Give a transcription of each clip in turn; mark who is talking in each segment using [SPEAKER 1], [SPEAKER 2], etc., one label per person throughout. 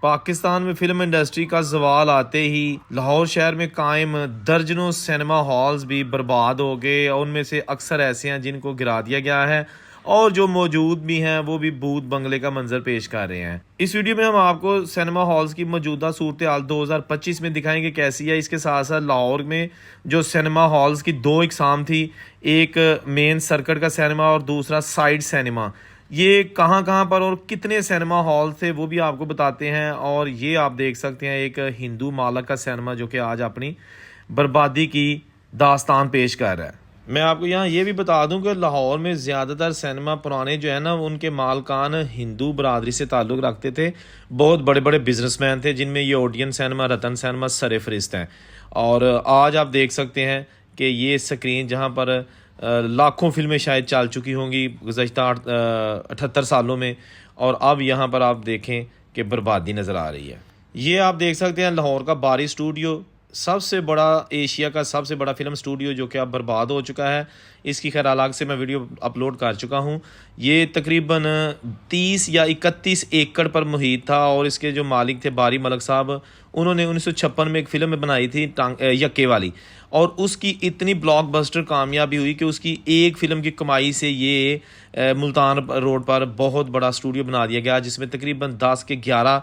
[SPEAKER 1] पाकिस्तान में film industry का ज़वाल आते ही लाहौर शहर में कायम दर्जनों सिनेमा हॉल्स भी बर्बाद हो गए और उनमें से अक्सर ऐसे हैं जिनको गिरा दिया गया है और जो मौजूद भी हैं वो भी भूत बंगले का मंजर पेश कर रहे हैं। इस वीडियो में हम आपको सिनेमा हॉल्स की मौजूदा सूरत हाल 2025 में दिखाएंगे कैसी है। इसके साथ साथ लाहौर में जो सिनेमा हॉल्स की दो इकसाम थी, एक मेन सर्किट का सिनेमा और दूसरा साइड सिनेमा, ये कहाँ कहाँ पर और कितने सिनेमा हॉल थे वो भी आपको बताते हैं। और ये आप देख सकते हैं एक हिंदू मालक का सिनेमा जो कि आज अपनी बर्बादी की दास्तान पेश कर रहा है। मैं आपको यहाँ ये भी बता दूं कि लाहौर में ज़्यादातर सिनेमा पुराने जो है ना उनके मालकान हिंदू बरादरी से ताल्लुक़ रखते थे। बहुत बड़े बड़े बिजनेसमैन थे जिनमें ये ओडियन सिनेमा, रतन सिनेमा सरफहरिस्त हैं। और आज आप देख सकते हैं कि ये स्क्रीन जहाँ पर लाखों फिल्में शायद चल चुकी होंगी गुज़श्ता 78 सालों में, और अब यहाँ पर आप देखें कि बर्बादी नज़र आ रही है। ये आप देख सकते हैं लाहौर का बारी स्टूडियो, सबसे बड़ा एशिया का सबसे बड़ा फिल्म स्टूडियो जो कि अब बर्बाद हो चुका है। इसकी खैर अलग से मैं वीडियो अपलोड कर चुका हूँ। ये तकरीबन 30 या 31 एकड़ पर मुहित था और इसके जो मालिक थे बारी मलक साहब, उन्होंने 1956 में एक फ़िल्म बनाई थी यक्के वाली, और उसकी इतनी ब्लॉकबस्टर कामयाबी हुई कि उसकी एक फ़िल्म की कमाई से ये मुल्तान रोड पर बहुत बड़ा स्टूडियो बना दिया गया जिसमें तकरीबन 10 के 11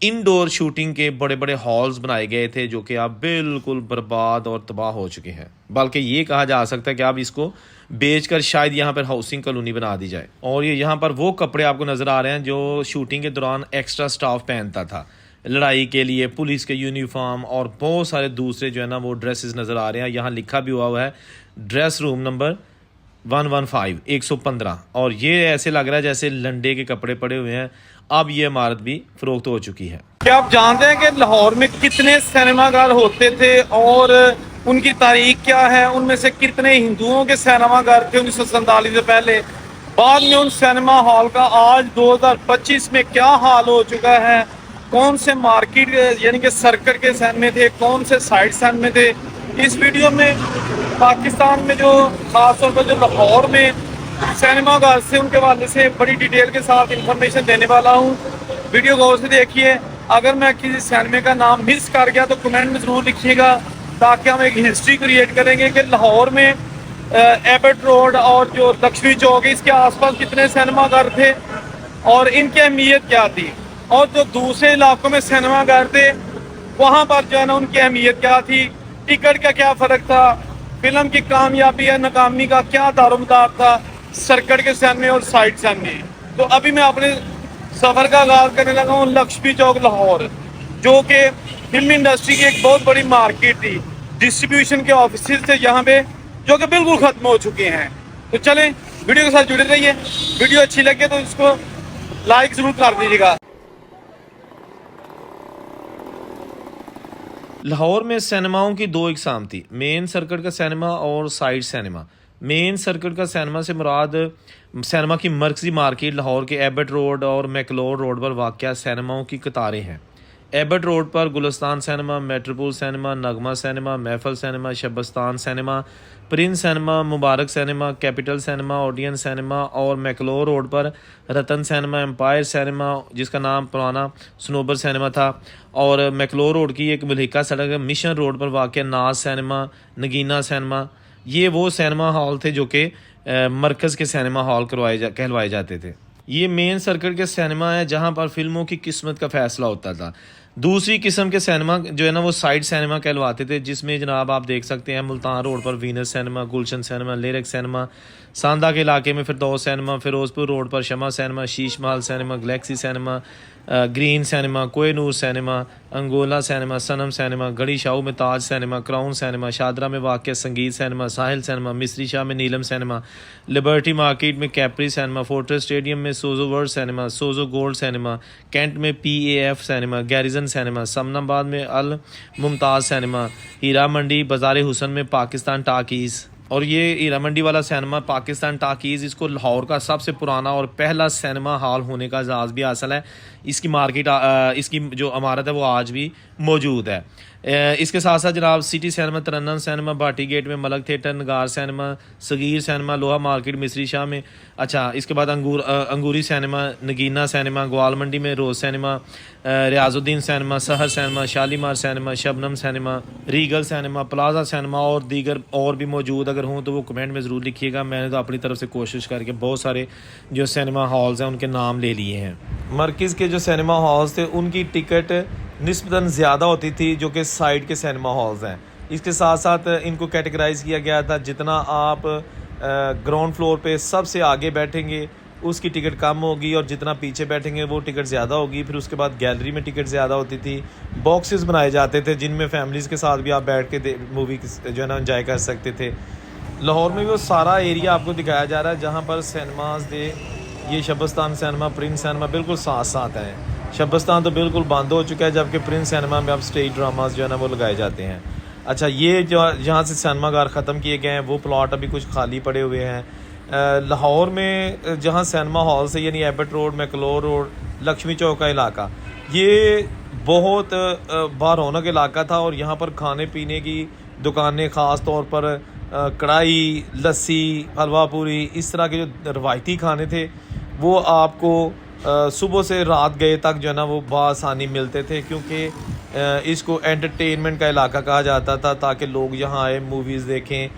[SPEAKER 1] इंडोर शूटिंग के बड़े बड़े हॉल्स बनाए गए थे जो कि अब बिल्कुल बर्बाद और तबाह हो चुके हैं। बल्कि ये कहा जा सकता है कि अब इसको बेचकर शायद यहाँ पर हाउसिंग कॉलोनी बना दी जाए। और ये यहाँ पर वो कपड़े आपको नज़र आ रहे हैं जो शूटिंग के दौरान एक्स्ट्रा स्टाफ पहनता था लड़ाई के लिए, पुलिस के यूनिफॉर्म और बहुत सारे दूसरे जो है ना वो ड्रेसेस नज़र आ रहे हैं। यहाँ लिखा भी हुआ है ड्रेस रूम नंबर 115 और ये ऐसे लग रहा है जैसे लंडे के कपड़े पड़े हुए हैं। अब ये इमारत भी फरोख्त हो चुकी है।
[SPEAKER 2] क्या आप जानते हैं कि लाहौर में कितने सिनेमाघर होते थे और उनकी तारीख क्या है? उनमें से कितने हिंदुओं के सिनेमाघर थे 1947 से पहले? बाद में उन सिनेमा हॉल का आज 2025 में क्या हाल हो चुका है? कौन से मार्केट यानी कि सर्किट के सिनेमे थे, कौन से साइड सिनेमे थे? इस वीडियो में पाकिस्तान में जो खासतौर पर जो लाहौर में सिनेमा घर से उनके हवाले से बड़ी डिटेल के साथ इंफॉर्मेशन देने वाला हूँ। वीडियो गौर से देखिए। अगर मैं किसी सिनेमे का नाम मिस कर गया तो कमेंट में ज़रूर लिखिएगा ताकि हम एक हिस्ट्री क्रिएट करेंगे कि लाहौर में एबट रोड और जो लक्ष्मी चौक है इसके आसपास कितने सिनेमा घर थे और इनकी अहमियत क्या थी, और जो दूसरे इलाकों में सिनेमा घर थे वहाँ पर जो है ना उनकी अहमियत क्या थी, टिकट का क्या फ़र्क था, फिल्म की कामयाबी या नाकामी का क्या दारोमदार था सर्किट के सिनेमे और साइड सिनेमे। तो अभी मैं अपने सफ़र का आगाज़ करने लगा हूँ लक्ष्मी चौक लाहौर, जो कि फिल्म इंडस्ट्री की एक बहुत बड़ी मार्केट थी। डिस्ट्रीब्यूशन के ऑफिस थे यहाँ पे जो कि बिल्कुल ख़त्म हो चुके हैं। तो चलें वीडियो के साथ जुड़े रहिए। वीडियो अच्छी लगे तो इसको लाइक ज़रूर कर दीजिएगा।
[SPEAKER 1] लाहौर में सिनेमाओं की दो इकसाम थी, मेन सर्किट का सिनेमा और साइड सिनेमा। मेन सर्किट का सिनेमा से मुराद सिनेमा की मरकजी मार्केट लाहौर के एबट रोड और मैकलोर रोड पर वाक़या सिनेमाओं की कतारें हैं। एबट रोड पर Gulistan cinema, Metropole cinema, Nagma cinema, Mehfil cinema, Shabistan cinema, Prince cinema, Mubarak cinema, Capital cinema, Odeon cinema, और मैकलोर रोड पर रतन सिनेमा, एम्पायर सिनेमा जिसका नाम पुराना सनोबर सिनेमा था, और मैकलोर रोड की एक मलिका सड़क है मिशन रोड पर वाक़ नाज सिनेमा, नगीना सिनेमा। ये वो सिनेमा हॉल थे जो कि मरकज़ के सिनेमा हॉल कहलवाए जाते थे। ये मेन सर्किट के सिनेमा है जहाँ पर फिल्मों की किस्मत का फ़ैसला होता था। दूसरी किस्म के सिनेमा जो है ना वो साइड सिनेमा कहलवाते थे, जिसमें जनाब आप देख सकते हैं मुल्तान रोड पर वीनस सिनेमा, गुलशन सिनेमा, लिरिक सिनेमा, सांदा के इलाके में फिरदौस सिनेमा, फिरोजपुर रोड पर शमा cinema, Sheesh Mahal cinema, Galaxy cinema, Green cinema, Kohinoor cinema, Angola cinema, Sanam cinema, Garhi Shahu में Taj cinema, Crown cinema, Shahdara में वाक़ संगीत सिनेमा, साहिल सिनेमा, मिस्री शाह में नीलम सिनेमा, लिबर्टी मार्केट में कैप्री सिनेमा, फोर्ट्रेस स्टेडियम में सोजो वर्ल्ड सिनेमा, सोजो गोल्ड सिनेमा, कैंट में PAF cinema, garrison cinema, Samanabad में अल मुमताज़ सिनेमा, हीरा मंडी बाज़ार हुसन में पाकिस्तान टाकीज़। और ये हीरा मंडी वाला सिनेमा पाकिस्तान टाकीज़, इसको लाहौर का सबसे पुराना और पहला सिनेमा हॉल होने का एजाज़ भी हासिल है। इसकी मार्केट इसकी जो इमारत है वो आज भी मौजूद है। इसके साथ साथ जनाब City cinema, Tarannum cinema, Bhati Gate में Malak theatre, Nigar cinema, Sagir cinema, Loha market, Misri Shah में, अच्छा इसके बाद अंगूरी सिनेमा, नगीना सिनेमा, ग्वाल मंडी में रोज़ सिनेमा, रियाजुद्दीन सिनेमा, सहर cinema, Shalimar cinema, Shabnam cinema, Regal cinema, plaza cinema और दीगर और भी मौजूद अगर हों तो वो कमेंट में ज़रूर लिखिएगा। मैंने तो अपनी तरफ से कोशिश करके बहुत सारे जो सिनेमा हॉल्स हैं उनके नाम ले लिए हैं। मरकज़ के जो सिनेमा हॉल्स थे उनकी टिकट निस्बतन ज़्यादा होती थी जो कि साइड के सिनेमा हॉल्स हैं। इसके साथ साथ इनको कैटेगराइज़ किया गया था, जितना आप ग्राउंड फ्लोर पे सबसे आगे बैठेंगे उसकी टिकट कम होगी और जितना पीछे बैठेंगे वो टिकट ज़्यादा होगी। फिर उसके बाद गैलरी में टिकट ज़्यादा होती थी। बॉक्सेस बनाए जाते थे जिनमें फैमिलीज़ के साथ भी आप बैठ के मूवी जो है ना एंजॉय कर सकते थे। लाहौर में भी वो सारा एरिया आपको दिखाया जा रहा है जहाँ पर सिनेमाज थे। ये शबस्तान सिनेमा, प्रिंस सिनेमा बिल्कुल साथ साथ हैं। शबस्तान तो बिल्कुल बंद हो चुका है, जबकि प्रिंस सिनेमा में अब स्टेज ड्रामास जो है ना वो लगाए जाते हैं। अच्छा, ये जो जहाँ से सिनेमा घर ख़त्म किए गए हैं वो प्लॉट अभी कुछ खाली पड़े हुए हैं। लाहौर में जहाँ सिनेमा हॉल से यानी एबट रोड, मैकलोर रोड, लक्ष्मी चौक का इलाका, ये बहुत बारौनक इलाका था और यहाँ पर खाने पीने की दुकानें, ख़ास तौर पर कढ़ाई, लस्सी, हलवा पूरी, इस तरह के जो रवायती खाने थे वो आपको सुबह से रात गए तक जो है ना वो बआसानी मिलते थे, क्योंकि इसको एंटरटेनमेंट का इलाका कहा जाता था ताकि लोग यहाँ आए मूवीज़ देखें।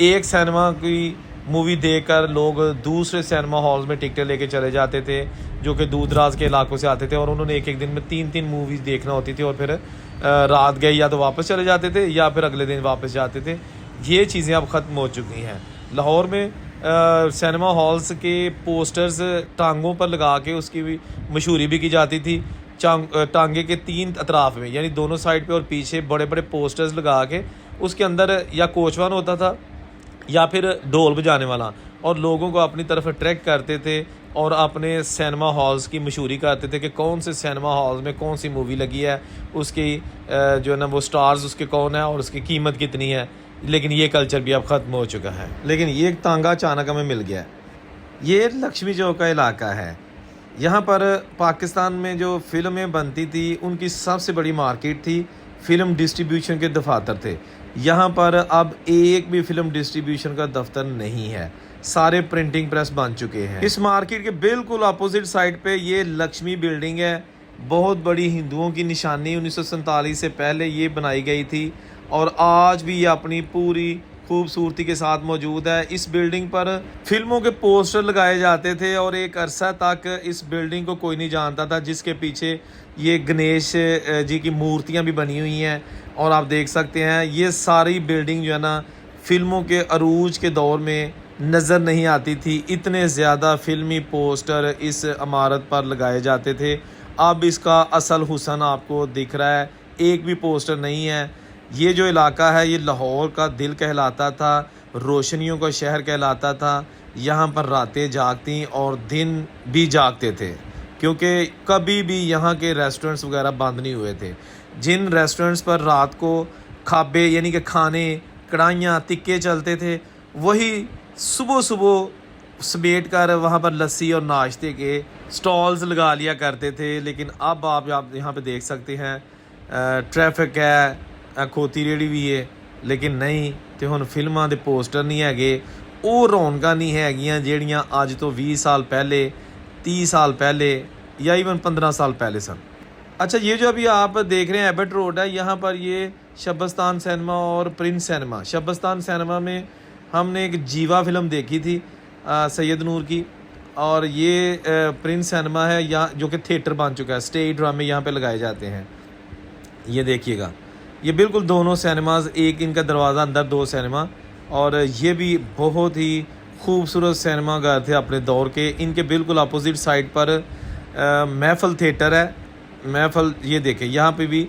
[SPEAKER 1] एक सिनेमा की मूवी देखकर लोग दूसरे सिनेमा हॉल्स में टिकटें लेके चले जाते थे जो कि दूर दराज के इलाकों से आते थे और उन्होंने एक एक दिन में 3-3 मूवीज़ देखना होती थी और फिर रात गए या तो वापस चले जाते थे या फिर अगले दिन वापस जाते थे। ये चीज़ें अब ख़त्म हो चुकी हैं। लाहौर में सिनेमा हॉल्स के पोस्टर्स टांगों पर लगा के उसकी भी मशहूरी भी की जाती थी। टांगे के 3 अतराफ में यानी दोनों साइड पे और पीछे बड़े बड़े पोस्टर्स लगा के उसके अंदर या कोचवान होता था या फिर ढोल बजाने वाला, और लोगों को अपनी तरफ अट्रैक्ट करते थे और अपने सिनेमा हॉल्स की मशहूरी करते थे कि कौन से सिनेमा हॉल्स में कौन सी मूवी लगी है, उसकी जो है ना वो स्टार्स उसके कौन है और उसकी कीमत कितनी है। लेकिन ये कल्चर भी अब ख़त्म हो चुका है। लेकिन ये एक तांगा अचानक हमें मिल गया। ये लक्ष्मी चौक का इलाका है। यहाँ पर पाकिस्तान में जो फ़िल्में बनती थी उनकी सबसे बड़ी मार्केट थी। फ़िल्म डिस्ट्रीब्यूशन के दफातर थे। यहाँ पर अब एक भी फ़िल्म डिस्ट्रीब्यूशन का दफ्तर नहीं है, सारे प्रिंटिंग प्रेस बन चुके हैं। इस मार्केट के बिल्कुल अपोजिट साइड पे ये लक्ष्मी बिल्डिंग है, बहुत बड़ी हिंदुओं की निशानी 1947 से पहले ये बनाई गई थी और आज भी ये अपनी पूरी खूबसूरती के साथ मौजूद है। इस बिल्डिंग पर फिल्मों के पोस्टर लगाए जाते थे और एक अरसा तक इस बिल्डिंग को कोई नहीं जानता था, जिसके पीछे ये गणेश जी की मूर्तियां भी बनी हुई हैं। और आप देख सकते हैं ये सारी बिल्डिंग जो है ना फिल्मों के अरूज के दौर में नज़र नहीं आती थी। इतने ज़्यादा फिल्मी पोस्टर इस इमारत पर लगाए जाते थे। अब इसका असल हुस्न आपको दिख रहा है, एक भी पोस्टर नहीं है। ये जो इलाका है ये लाहौर का दिल कहलाता था, रोशनियों का शहर कहलाता था। यहाँ पर रातें जागती और दिन भी जागते थे, क्योंकि कभी भी यहाँ के रेस्टोरेंट्स वगैरह बंद नहीं हुए थे। जिन रेस्टोरेंट्स पर रात को खाबे यानी कि खाने, कढ़ाइयाँ, तिक्के चलते थे, वही सुबह सुबह समेट कर वहाँ पर लस्सी और नाश्ते के स्टॉल्स लगा लिया करते थे। लेकिन अब आप यहाँ पे देख सकते हैं ट्रैफिक है, खोती रेड़ी भी है, लेकिन नहीं तो हुण फिल्मां दे पोस्टर नहीं हैगे, वो रौनकां नहीं हैगियां ਜਿਹੜੀਆਂ ਅੱਜ तो 20 साल पहले, 30 साल पहले या इवन 15 साल पहले सन। अच्छा, ये जो अभी आप देख रहे हैं एबट रोड है, यहाँ पर ये शबस्तान सिनेमा और प्रिंस सिनेमा। शबस्तान सिनेमा में हमने एक जीवा फिल्म देखी थी सैयद नूर की, और ये प्रिंस सिनेमा है यहाँ जो कि थिएटर बन चुका है। स्टेज ड्रामे यहाँ पे लगाए जाते हैं। ये देखिएगा, ये बिल्कुल दोनों सिनेमाज, एक इनका दरवाज़ा अंदर 2 सिनेमा, और ये भी बहुत ही खूबसूरत सिनेमा घर थे अपने दौर के। इनके बिल्कुल अपोजिट साइड पर महफल थिएटर है। महफल ये देखें, यहाँ पे भी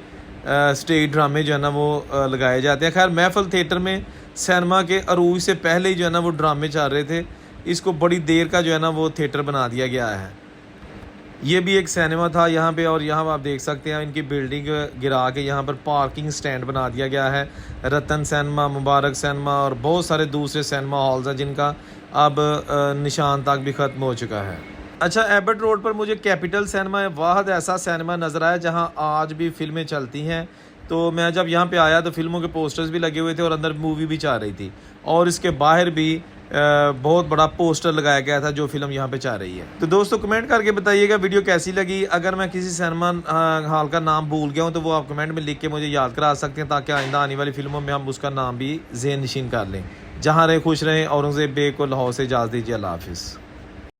[SPEAKER 1] स्टेज ड्रामे जो है ना वो लगाए जाते हैं। खैर, महफल थिएटर में सिनेमा के अरूज से पहले ही जो है ना वो ड्रामे चल रहे थे। इसको बड़ी देर का जो है ना वो थिएटर बना दिया गया है। ये भी एक सिनेमा था यहाँ पे, और यहाँ आप देख सकते हैं इनकी बिल्डिंग गिरा के यहाँ पर पार्किंग स्टैंड बना दिया गया है। रतन सिनेमा, मुबारक सिनेमा और बहुत सारे दूसरे सिनेमा हॉल्स हैं जिनका अब निशान तक भी ख़त्म हो चुका है। अच्छा, एबर्ट रोड पर मुझे कैपिटल सिनेमा वाहद ऐसा सिनेमा नज़र आया जहां आज भी फिल्में चलती हैं। तो मैं जब यहां पे आया तो फिल्मों के पोस्टर्स भी लगे हुए थे और अंदर मूवी भी चल रही थी, और इसके बाहर भी बहुत बड़ा पोस्टर लगाया गया था जो फिल्म यहाँ पे चल रही है। तो दोस्तों कमेंट करके बताइएगा वीडियो कैसी लगी। अगर मैं किसी सिनेमा हॉल का नाम भूल गया हूँ तो वो आप कमेंट में लिख के मुझे याद करा सकते हैं, ताकि आइंदा आने वाली फिल्मों में हम उसका नाम भी ज़हन नशीन कर लें। जहाँ रहे खुश रहें। औरंगज़ेब बेग को लाहौर से इजाज़त दीजिए। अल्लाह हाफिज़।